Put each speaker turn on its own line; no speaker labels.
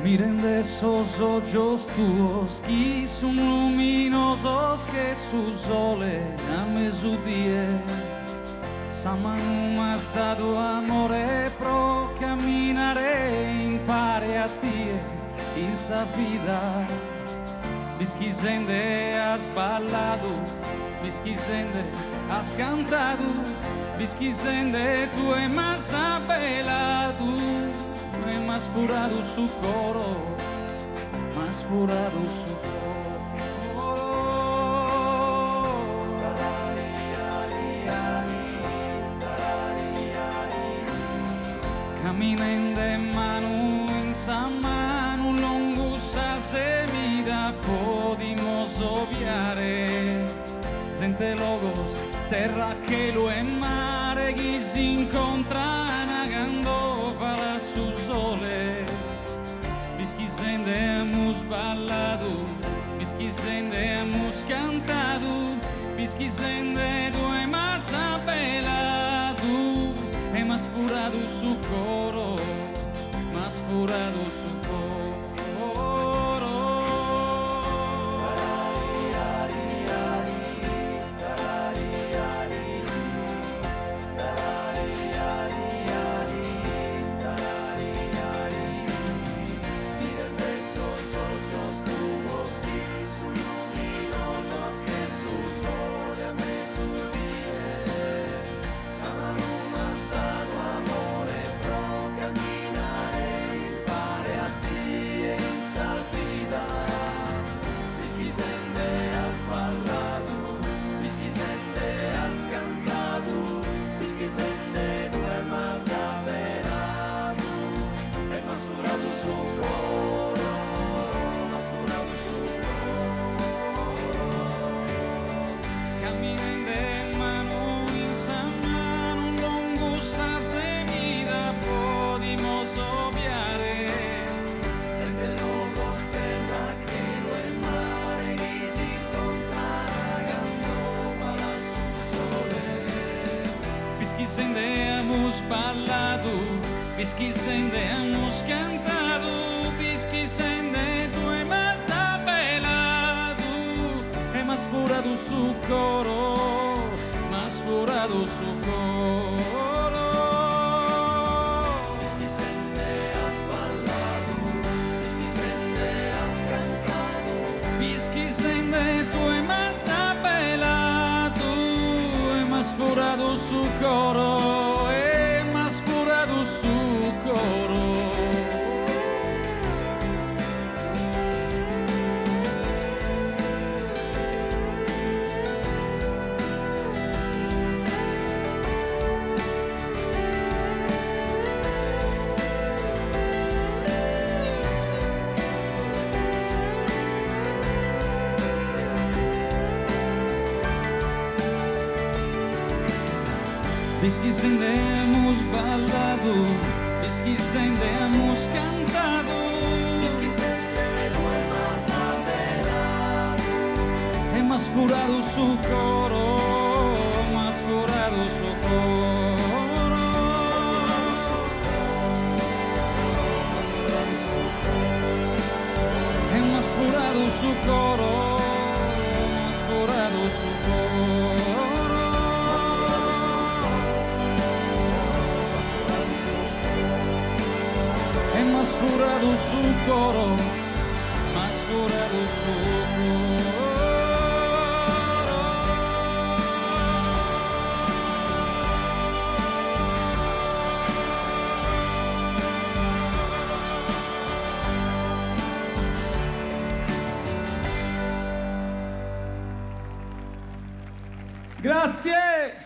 Miren de esos ojos tuyos que son luminosos que su sole a mezzodie. Samanu m'has dato amore pro camminare impare a te in sa vida. Bisquizende has ballado, bisquizende has cantado, bisquizende tu é más apelado, é más furado su coro, más furado su coro. Caminen de mano en sa mano, lungo sa semida podimos obviare. Zente logos, terra che lo è mare, chi si incontrano a gandovala su sole. Bischisende hemos ballado, bischisende hemos cantado, bischisende tu è más apelado, è más furado su coro, más furado su coro. Bischisende hemos ballado, bischisende hemos cantado, bischisende tu è más apelado, è más furado su coro, más furado su coro. Bischisende has ballado, bischisende has cantado, bischisende tu è más apelado, è más furado su coro, è más furado su coro. Bischisende hemos ballado, bischisende hemos cantado, bischisende tu è más apelado, è más furado su coro, más furado su coro. È más furado su coro, más furado su coro. Más furado su coro, más furado su coro. Grazie!